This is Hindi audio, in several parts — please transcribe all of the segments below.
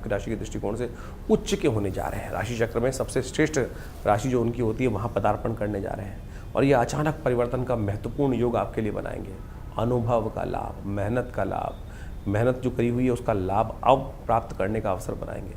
राशि के दृष्टिकोण से उच्च के होने जा रहे हैं। राशि चक्र में सबसे श्रेष्ठ राशि जो उनकी होती है वहाँ पदार्पण करने जा रहे हैं और ये अचानक परिवर्तन का महत्वपूर्ण योग आपके लिए बनाएंगे। अनुभव का लाभ, मेहनत का लाभ, मेहनत जो करी हुई है उसका लाभ अब प्राप्त करने का अवसर बनाएंगे।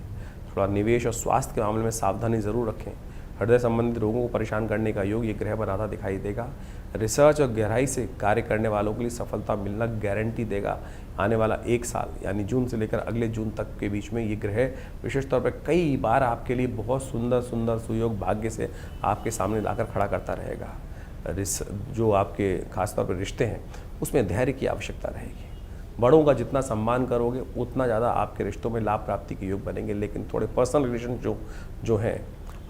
थोड़ा निवेश और स्वास्थ्य के मामले में सावधानी ज़रूर रखें। हृदय संबंधित रोगों को परेशान करने का योग ये ग्रह बनाता दिखाई देगा। रिसर्च और गहराई से कार्य करने वालों के लिए सफलता मिलना गारंटी देगा। आने वाला 1 साल यानी जून से लेकर अगले जून तक के बीच में ये ग्रह विशेष तौर पर कई बार आपके लिए बहुत सुंदर सुंदर सुयोग भाग्य से आपके सामने लाकर खड़ा करता रहेगा। जो आपके खासतौर पर रिश्ते हैं उसमें धैर्य की आवश्यकता रहेगी। बड़ों का जितना सम्मान करोगे उतना ज़्यादा आपके रिश्तों में लाभ प्राप्ति के योग बनेंगे। लेकिन थोड़े पर्सनल रिलेशन जो हैं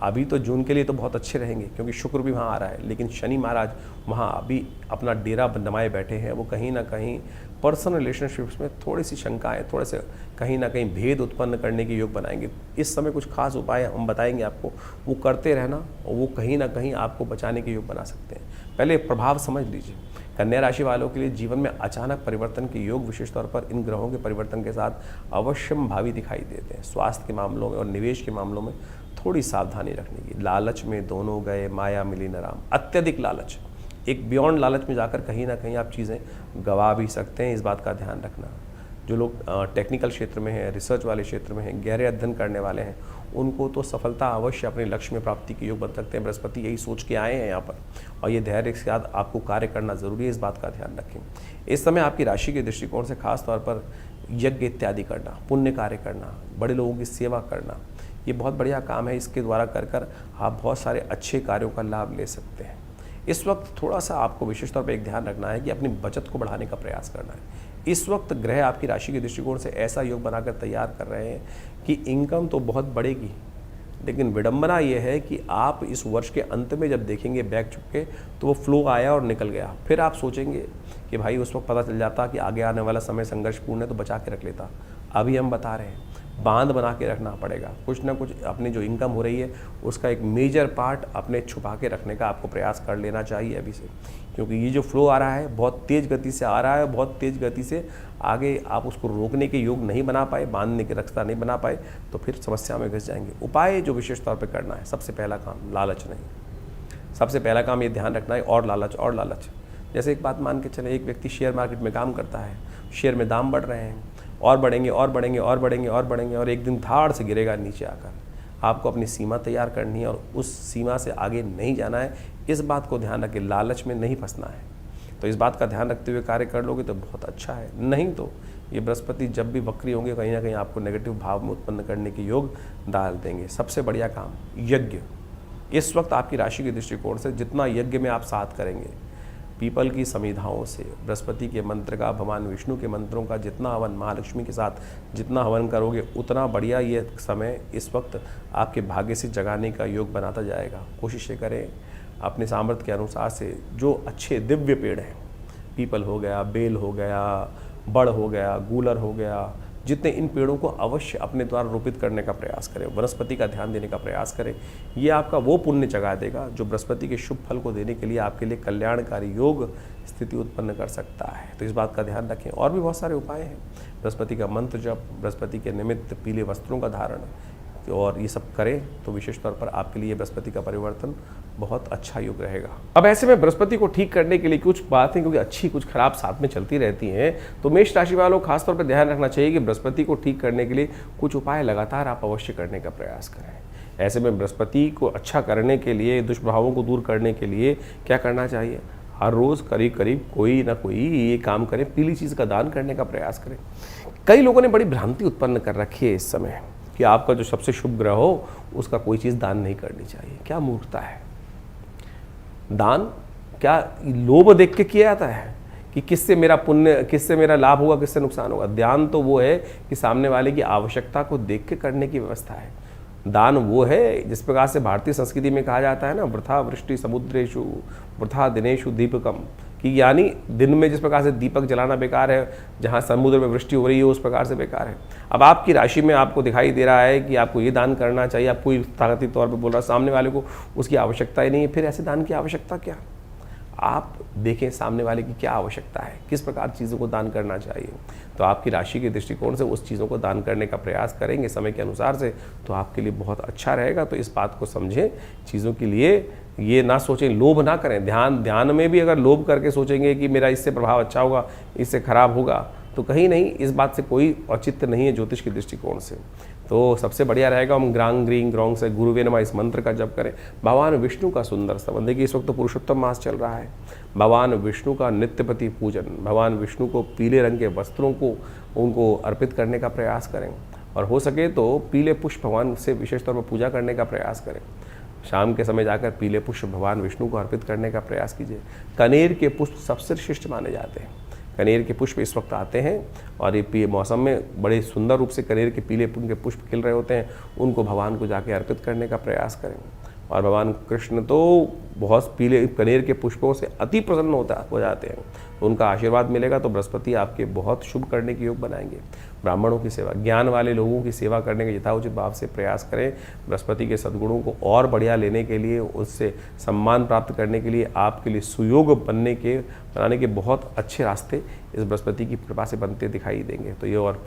अभी तो जून के लिए तो बहुत अच्छे रहेंगे क्योंकि शुक्र भी वहाँ आ रहा है, लेकिन शनि महाराज वहाँ अभी अपना डेरा जमाए बैठे हैं। वो कहीं ना कहीं पर्सनल रिलेशनशिप्स में थोड़ी सी शंकाएँ, थोड़े से कहीं ना कहीं भेद उत्पन्न करने के योग बनाएंगे। इस समय कुछ खास उपाय हम बताएंगे आपको, वो करते रहना और वो कहीं ना कहीं आपको बचाने के योग बना सकते हैं। पहले प्रभाव समझ लीजिए। कन्या राशि वालों के लिए जीवन में अचानक परिवर्तन के योग विशेष तौर पर इन ग्रहों के परिवर्तन के साथ अवश्यम भावी दिखाई देते हैं। स्वास्थ्य के मामलों में और निवेश के मामलों में थोड़ी सावधानी रखने की। लालच में दोनों गए माया मिली न राम। अत्यधिक लालच, एक बियॉन्ड लालच में जाकर कहीं ना कहीं आप चीज़ें गवा भी सकते हैं। इस बात का ध्यान रखना। जो लोग टेक्निकल क्षेत्र में हैं, रिसर्च वाले क्षेत्र में हैं, गहरे अध्ययन करने वाले हैं, उनको तो सफलता अवश्य अपने लक्ष्य में प्राप्ति के योग बन सकते हैं। बृहस्पति यही सोच के आए हैं यहाँ पर और ये धैर्य के साथ आपको कार्य करना जरूरी है। इस बात का ध्यान रखें। इस समय आपकी राशि के दृष्टिकोण से खास तौर पर यज्ञ इत्यादि करना, पुण्य कार्य करना, बड़े लोगों की सेवा करना, ये बहुत बढ़िया काम है। इसके द्वारा कर आप बहुत सारे अच्छे कार्यों का लाभ ले सकते हैं। इस वक्त थोड़ा सा आपको विशेष तौर पर एक ध्यान रखना है कि अपनी बचत को बढ़ाने का प्रयास करना है। इस वक्त ग्रह आपकी राशि के दृष्टिकोण से ऐसा योग बनाकर तैयार कर रहे हैं कि इनकम तो बहुत बढ़ेगी, लेकिन विडंबना यह है कि आप इस वर्ष के अंत में जब देखेंगे बैक चुके तो वो फ्लो आया और निकल गया। फिर आप सोचेंगे कि भाई उस वक्त पता चल जाता कि आगे आने वाला समय संघर्षपूर्ण है तो बचा के रख लेता। अभी हम बता रहे हैं बांध बना के रखना पड़ेगा। कुछ ना कुछ अपनी जो इनकम हो रही है उसका एक मेजर पार्ट अपने छुपा के रखने का आपको प्रयास कर लेना चाहिए अभी से, क्योंकि ये जो फ्लो आ रहा है बहुत तेज़ गति से आ रहा है, बहुत तेज़ गति से आगे आप उसको रोकने के योग नहीं बना पाए, बांधने के रास्ता नहीं बना पाए तो फिर समस्या में घिस जाएंगे। उपाय जो विशेष तौर पर करना है, सबसे पहला काम लालच नहीं। सबसे पहला काम ये ध्यान रखना है और लालच। जैसे एक बात मान के चले, एक व्यक्ति शेयर मार्केट में काम करता है, शेयर में दाम बढ़ रहे हैं और बढ़ेंगे और एक दिन धाड़ से गिरेगा नीचे आकर। आपको अपनी सीमा तैयार करनी है और उस सीमा से आगे नहीं जाना है। इस बात को ध्यान रखें, लालच में नहीं फंसना है। तो इस बात का ध्यान रखते हुए कार्य कर लोगे तो बहुत अच्छा है। नहीं तो ये बृहस्पति जब भी वक्री होंगे कहीं ना कहीं आपको नेगेटिव भाव में उत्पन्न करने के योग डाल देंगे। सबसे बढ़िया काम यज्ञ। इस वक्त आपकी राशि के दृष्टिकोण से जितना यज्ञ में आप साथ करेंगे, पीपल की समिधाओं से, बृहस्पति के मंत्र का, भगवान विष्णु के मंत्रों का जितना हवन, महालक्ष्मी के साथ जितना हवन करोगे उतना बढ़िया ये समय इस वक्त आपके भाग्य से जगाने का योग बनाता जाएगा। कोशिश करें अपने सामर्थ्य के अनुसार से जो अच्छे दिव्य पेड़ हैं, पीपल हो गया, बेल हो गया, बड़ हो गया, गूलर हो गया, जितने इन पेड़ों को अवश्य अपने द्वारा रोपित करने का प्रयास करें, वनस्पति का ध्यान देने का प्रयास करें। ये आपका वो पुण्य जगा देगा जो बृहस्पति के शुभ फल को देने के लिए आपके लिए कल्याणकारी योग स्थिति उत्पन्न कर सकता है। तो इस बात का ध्यान रखें। और भी बहुत सारे उपाय हैं। बृहस्पति का मंत्र जप, बृहस्पति के निमित्त पीले वस्त्रों का धारण और ये सब करें तो विशेष तौर पर आपके लिए बृहस्पति का परिवर्तन बहुत अच्छा योग रहेगा। अब ऐसे में बृहस्पति को ठीक करने के लिए कुछ बातें, क्योंकि अच्छी कुछ खराब साथ में चलती रहती हैं, तो मेष राशि वालों को खासतौर पर ध्यान रखना चाहिए कि बृहस्पति को ठीक करने के लिए कुछ उपाय लगातार आप अवश्य करने का प्रयास करें। ऐसे में बृहस्पति को अच्छा करने के लिए, दुष्प्रभावों को दूर करने के लिए क्या करना चाहिए? हर रोज़ करीब करीब कोई ना कोई ये काम करें, पीली चीज़ का दान करने का प्रयास करें। कई लोगों ने बड़ी भ्रांति उत्पन्न कर रखी है इस समय कि आपका जो सबसे शुभ ग्रह हो उसका कोई चीज़ दान नहीं करनी चाहिए। क्या मूर्खता है! दान क्या लोभ देख के किया जाता है कि किससे मेरा पुण्य, किससे मेरा लाभ होगा, किससे नुकसान होगा? दान तो वो है कि सामने वाले की आवश्यकता को देख के करने की व्यवस्था है। दान वो है जिस प्रकार से भारतीय संस्कृति में कहा जाता है ना, वृथा वृष्टि समुद्रेषु वृथा दिनेषु दीपकम, कि यानी दिन में जिस प्रकार से दीपक जलाना बेकार है, जहाँ समुद्र में वृष्टि हो रही है उस प्रकार से बेकार है। अब आपकी राशि में आपको दिखाई दे रहा है कि आपको ये दान करना चाहिए, आप कोई ताकती तौर पे बोल रहा है, सामने वाले को उसकी आवश्यकता ही नहीं है, फिर ऐसे दान की आवश्यकता क्या? आप देखें सामने वाले की क्या आवश्यकता है, किस प्रकार चीज़ों को दान करना चाहिए। तो आपकी राशि के दृष्टिकोण से उस चीज़ों को दान करने का प्रयास करेंगे समय के अनुसार से, तो आपके लिए बहुत अच्छा रहेगा। तो इस बात को समझें, चीज़ों के लिए ये ना सोचें, लोभ ना करें। ध्यान में भी अगर लोभ करके सोचेंगे कि मेरा इससे प्रभाव अच्छा होगा, इससे खराब होगा, तो कहीं नहीं, इस बात से कोई औचित्य नहीं है ज्योतिष के दृष्टिकोण से। तो सबसे बढ़िया रहेगा हम ग्रांग ग्रींग ग्रोंग से गुरुवे नमः इस मंत्र का जप करें। भगवान विष्णु का सुंदर संबंध, देखिए इस वक्त तो पुरुषोत्तम मास चल रहा है, भगवान विष्णु का नित्यपति पूजन, भगवान विष्णु को पीले रंग के वस्त्रों को उनको अर्पित करने का प्रयास करें, और हो सके तो पीले पुष्प भगवान से विशेष तौर पर पूजा करने का प्रयास करें। शाम के समय जाकर पीले पुष्प भगवान विष्णु को अर्पित करने का प्रयास कीजिए। कनेर के पुष्प सबसे श्रेष्ठ माने जाते हैं। कनेर के पुष्प इस वक्त आते हैं और ये मौसम में बड़े सुंदर रूप से कनेर के पीले के पुष्प खिल रहे होते हैं, उनको भगवान को जाके अर्पित करने का प्रयास करें। और भगवान कृष्ण तो बहुत पीले कनेर के पुष्पों से अति प्रसन्न हो जाते हैं, तो उनका आशीर्वाद मिलेगा तो बृहस्पति आपके बहुत शुभ करने के योग बनाएंगे। ब्राह्मणों की सेवा, ज्ञान वाले लोगों की सेवा करने के यथाउचित भाव से प्रयास करें। बृहस्पति के सद्गुणों को और बढ़िया लेने के लिए, उससे सम्मान प्राप्त करने के लिए, आपके लिए सुयोग बनाने के बहुत अच्छे रास्ते इस बृहस्पति की कृपा से बनते दिखाई देंगे। तो ये और